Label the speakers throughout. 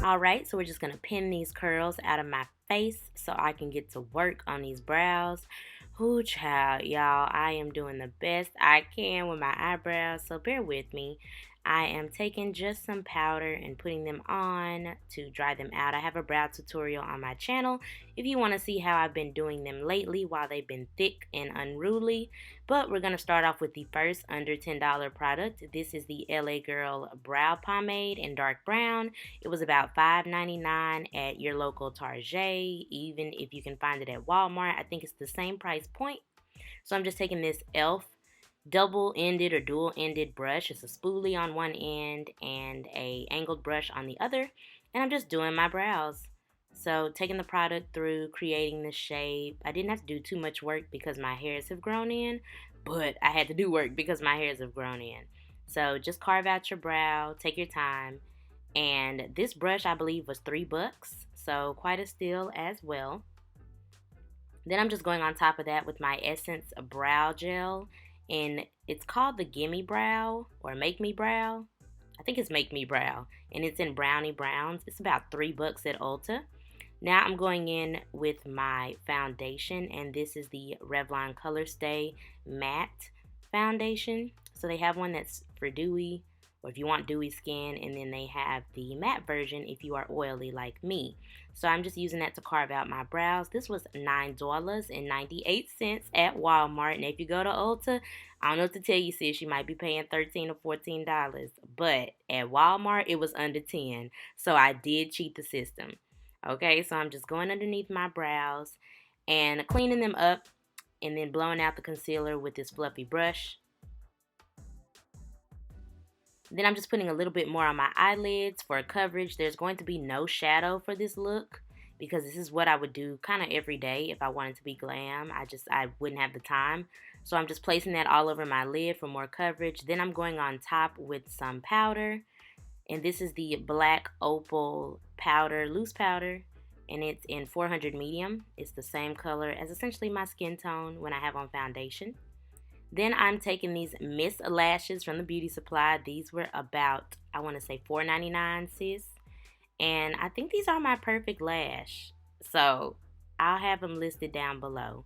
Speaker 1: Alright, so we're just going to pin these curls out of my face so I can get to work on these brows. Ooh, child, y'all, I am doing the best I can with my eyebrows, so bear with me. I am taking just some powder and putting them on to dry them out. I have a brow tutorial on my channel if you want to see how I've been doing them lately while they've been thick and unruly. But we're going to start off with the first under $10 product. This is the LA Girl Brow Pomade in dark brown. It was about $5.99 at your local Target, even if you can find it at Walmart. I think it's the same price point. So I'm just taking this e.l.f. double-ended or dual-ended brush. It's a spoolie on one end and a angled brush on the other. And I'm just doing my brows. So taking the product through, creating the shape. I didn't have to do too much work because my hairs have grown in, but I had to do work because my hairs have grown in. So just carve out your brow, take your time. And this brush, I believe, was $3, so quite a steal as well. Then I'm just going on top of that with my Essence Brow Gel, and it's called the Gimme Brow or Make Me Brow. I think it's Make Me Brow, and it's in brownie browns. It's about $3 at Ulta. Now I'm going in with my foundation, and this is the Revlon Colorstay Matte Foundation. So they have one that's for dewy, or if you want dewy skin, and then they have the matte version if you are oily like me. So I'm just using that to carve out my brows. This was $9.98 at Walmart. And if you go to Ulta, I don't know what to tell you, sis. You might be paying $13 or $14. But at Walmart, it was under $10. So I did cheat the system. Okay, so I'm just going underneath my brows and cleaning them up and then blowing out the concealer with this fluffy brush. Then I'm just putting a little bit more on my eyelids for coverage. There's going to be no shadow for this look because this is what I would do kind of every day if I wanted to be glam. I wouldn't have the time. So I'm just placing that all over my lid for more coverage. Then I'm going on top with some powder. And this is the black Opal powder, loose powder. And it's in 400 medium. It's the same color as essentially my skin tone when I have on foundation. Then I'm taking these Miss Lashes from the Beauty Supply. These were about, I want to say $4.99, sis. And I think these are my perfect lash. So I'll have them listed down below.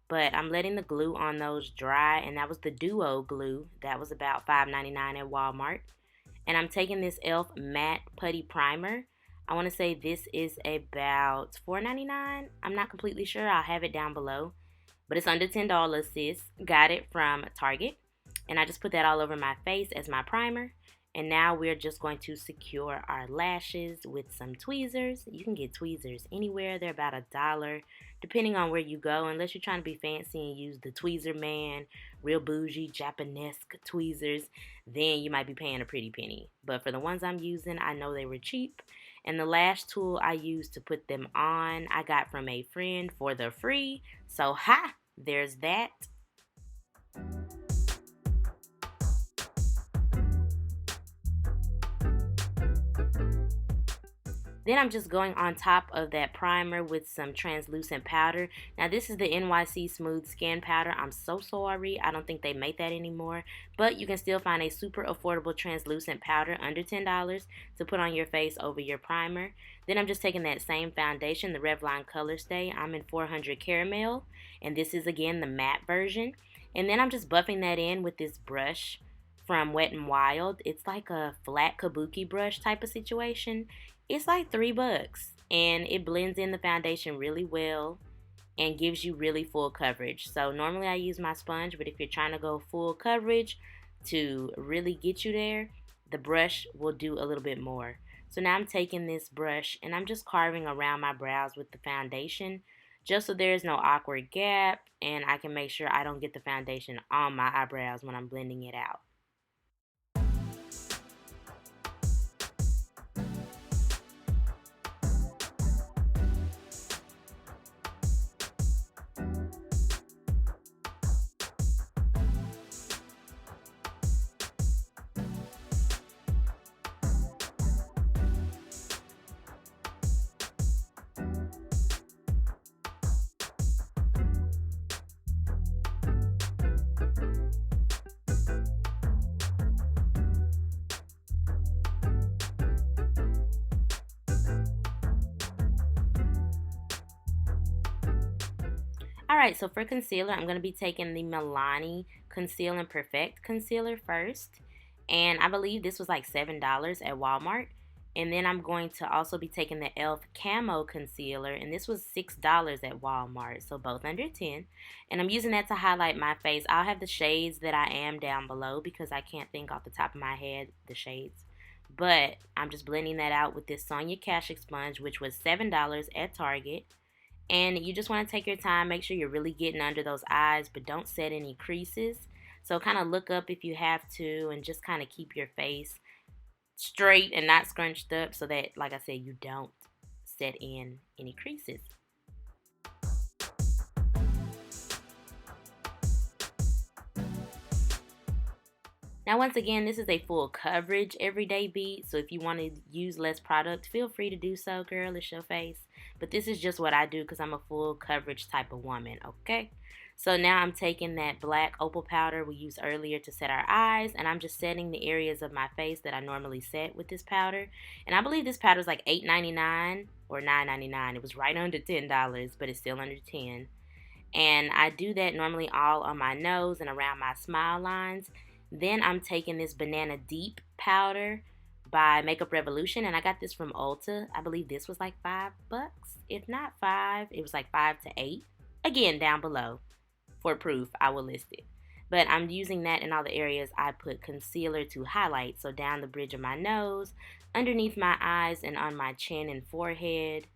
Speaker 1: But I'm letting the glue on those dry. And that was the Duo glue. That was about $5.99 at Walmart. And I'm taking this e.l.f. Matte Putty Primer. I want to say this is about $4.99. I'm not completely sure. I'll have it down below. But it's under $10, sis. Got it from Target. And I just put that all over my face as my primer. And now we're just going to secure our lashes with some tweezers. You can get tweezers anywhere. They're about $1, depending on where you go. Unless you're trying to be fancy and use the tweezer man, real bougie, Japanese tweezers, then you might be paying a pretty penny. But for the ones I'm using, I know they were cheap. And the lash tool I used to put them on, I got from a friend for the free. So, ha! There's that. Then I'm just going on top of that primer with some translucent powder. Now this is the NYC Smooth Skin Powder. I'm so sorry. I don't think they make that anymore. But you can still find a super affordable translucent powder under $10 to put on your face over your primer. Then I'm just taking that same foundation, the Revlon Colorstay. I'm in 400 Caramel. And this is again the matte version. And then I'm just buffing that in with this brush from Wet n Wild. It's like a flat kabuki brush type of situation. It's like $3 and it blends in the foundation really well and gives you really full coverage. So normally I use my sponge, but if you're trying to go full coverage to really get you there, the brush will do a little bit more. So now I'm taking this brush and I'm just carving around my brows with the foundation just so there's no awkward gap and I can make sure I don't get the foundation on my eyebrows when I'm blending it out. Alright, so for concealer, I'm going to be taking the Milani Conceal and Perfect Concealer first. And I believe this was like $7 at Walmart. And then I'm going to also be taking the e.l.f. Camo Concealer. And this was $6 at Walmart. So both under 10. And I'm using that to highlight my face. I'll have the shades that I am down below because I can't think off the top of my head the shades. But I'm just blending that out with this Sonia Kashuk sponge, which was $7 at Target. And you just want to take your time, make sure you're really getting under those eyes, but don't set any creases. So kind of look up if you have to, and just kind of keep your face straight and not scrunched up so that, like I said, you don't set in any creases. Now, once again, this is a full coverage everyday beat, so if you want to use less product, feel free to do so, girl. It's your face. But this is just what I do because I'm a full coverage type of woman, okay? So now I'm taking that black opal powder we used earlier to set our eyes, and I'm just setting the areas of my face that I normally set with this powder. And I believe this powder is like $8.99 or $9.99. It was right under $10, but it's still under 10. And I do that normally all on my nose and around my smile lines. Then I'm taking this Banana Deep powder by Makeup Revolution, and I got this from Ulta. I believe this was like $5. If not 5, it was like 5 to 8. Again, down below for proof, I will list it. But I'm using that in all the areas I put concealer to highlight. So down the bridge of my nose, underneath my eyes, and on my chin and forehead.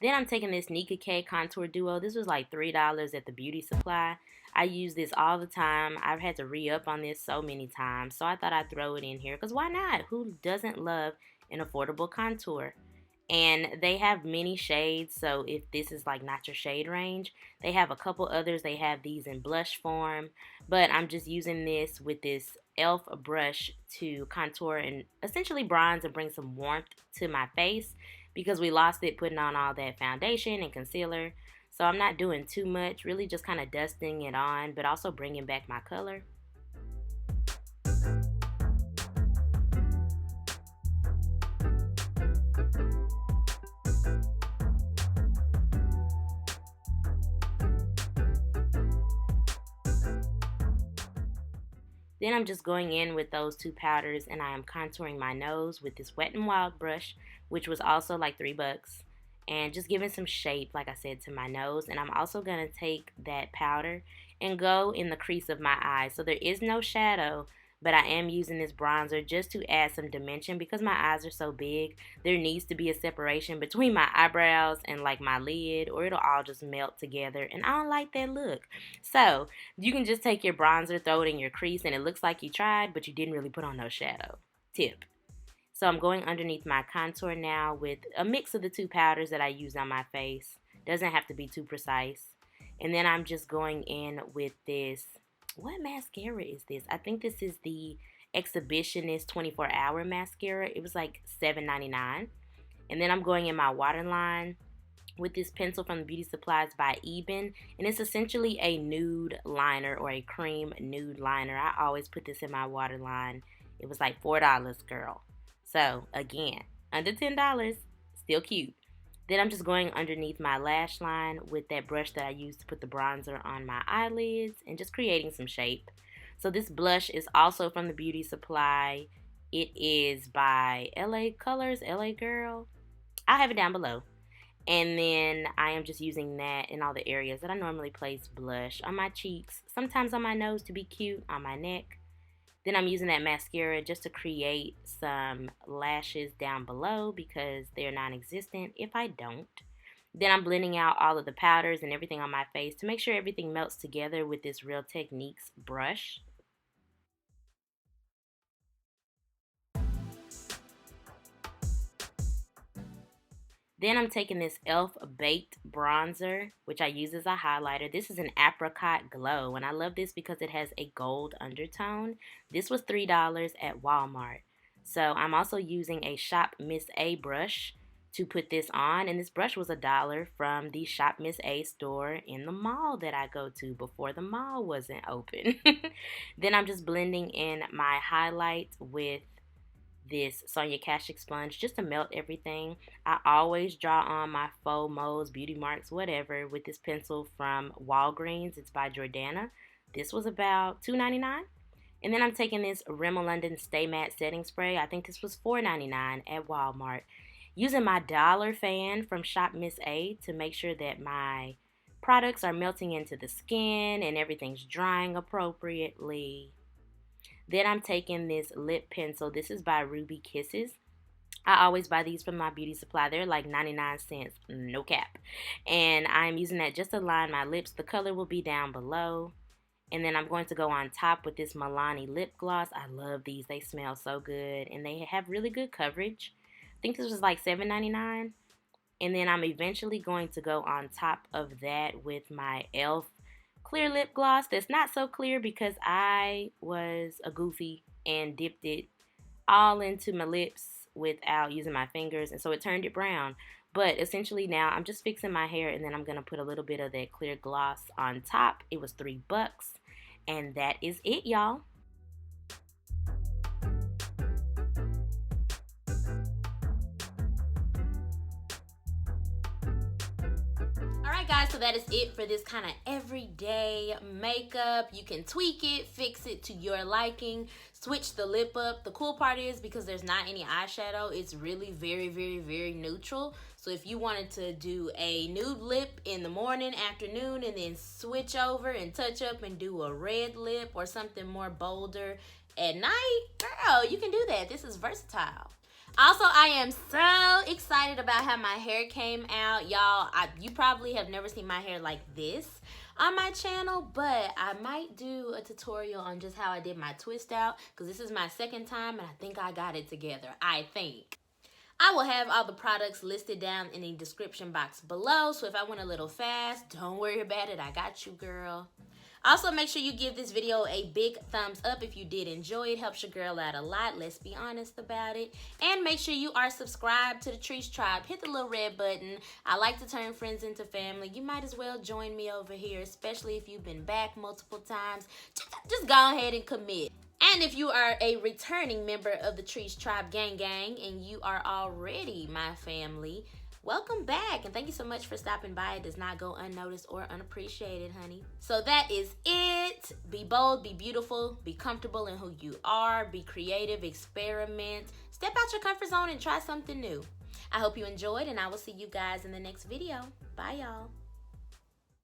Speaker 1: Then I'm taking this Nicka K Contour Duo. This was like $3 at the beauty supply. I use this all the time. I've had to re-up on this so many times. So I thought I'd throw it in here because why not? Who doesn't love an affordable contour? And they have many shades, so if this is like not your shade range, they have a couple others. They have these in blush form, but I'm just using this with this e.l.f. brush to contour and essentially bronze and bring some warmth to my face because we lost it putting on all that foundation and concealer. So I'm not doing too much, really just kind of dusting it on, but also bringing back my color. Then I'm just going in with those two powders and I am contouring my nose with this Wet n Wild brush, which was also like $3. And just giving some shape, like I said, to my nose. And I'm also going to take that powder and go in the crease of my eyes. So there is no shadow, but I am using this bronzer just to add some dimension because my eyes are so big. There needs to be a separation between my eyebrows and like my lid, or it'll all just melt together. And I don't like that look. So you can just take your bronzer, throw it in your crease, and it looks like you tried, but you didn't really put on no shadow. Tip. So I'm going underneath my contour now with a mix of the two powders that I use on my face. Doesn't have to be too precise. And then I'm just going in with this. What mascara is this? I think this is the Exhibitionist 24-hour mascara. It was like $7.99. And then I'm going in my waterline with this pencil from the Beauty Supplies by Ebin. And it's essentially a nude liner or a cream nude liner. I always put this in my waterline. It was like $4, girl. So, again, under $10, still cute. Then I'm just going underneath my lash line with that brush that I used to put the bronzer on my eyelids and just creating some shape. So this blush is also from the Beauty Supply. It is by LA Colors, LA Girl. I'll have it down below. And then I am just using that in all the areas that I normally place blush. On my cheeks, sometimes on my nose to be cute, on my neck. Then I'm using that mascara just to create some lashes down below because they're non-existent if I don't. Then I'm blending out all of the powders and everything on my face to make sure everything melts together with this Real Techniques brush. Then I'm taking this e.l.f. Baked Bronzer, which I use as a highlighter. This is an Apricot Glow, and I love this because it has a gold undertone. This was $3 at Walmart. So I'm also using a Shop Miss A brush to put this on. And this brush was $1 from the Shop Miss A store in the mall that I go to before the mall wasn't open. Then I'm just blending in my highlight with this Sonia Kashuk sponge just to melt everything. I always draw on my faux moles, beauty marks, whatever, with this pencil from Walgreens. It's by Jordana. This was about $2.99. And then I'm taking this Rimmel London Stay Matte Setting Spray. I think this was $4.99 at Walmart. Using my dollar fan from Shop Miss A to make sure that my products are melting into the skin and everything's drying appropriately. Then I'm taking this lip pencil. This is by Ruby Kisses. I always buy these from my beauty supply. They're like 99 cents, no cap. And I'm using that just to line my lips. The color will be down below. And then I'm going to go on top with this Milani lip gloss. I love these. They smell so good. And they have really good coverage. I think this was like $7.99. And then I'm eventually going to go on top of that with my e.l.f. clear lip gloss. That's not so clear because I was a goofy and dipped it all into my lips without using my fingers. And so it turned it brown. But essentially now I'm just fixing my hair and then I'm going to put a little bit of that clear gloss on top. It was $3. And that is it, y'all. Alright guys, so that is it for this kind of everyday makeup. You can tweak it, fix it to your liking, switch the lip up. The cool part is because there's not any eyeshadow, it's really very neutral. So if you wanted to do a nude lip in the morning, afternoon, and then switch over and touch up and do a red lip or something more bolder at night, girl, you can do that. This is versatile. Also, I am so excited about how my hair came out. Y'all, you probably have never seen my hair like this on my channel, but I might do a tutorial on just how I did my twist out because this is my second time and I think I got it together. I think. I will have all the products listed down in the description box below, so if I went a little fast, don't worry about it. I got you, girl. Also, make sure you give this video a big thumbs up if you did enjoy it. Helps your girl out a lot. Let's be honest about it. And make sure you are subscribed to the Trice Tribe. Hit the little red button. I like to turn friends into family. You might as well join me over here, especially if you've been back multiple times. Just go ahead and commit. And if you are a returning member of the Trice Tribe gang and you are already my family, welcome back, and thank you so much for stopping by. It does not go unnoticed or unappreciated, honey. So that is it. Be bold, be beautiful, be comfortable in who you are, be creative, experiment, step out your comfort zone and try something new. I hope you enjoyed, and I will see you guys in the next video. Bye, y'all.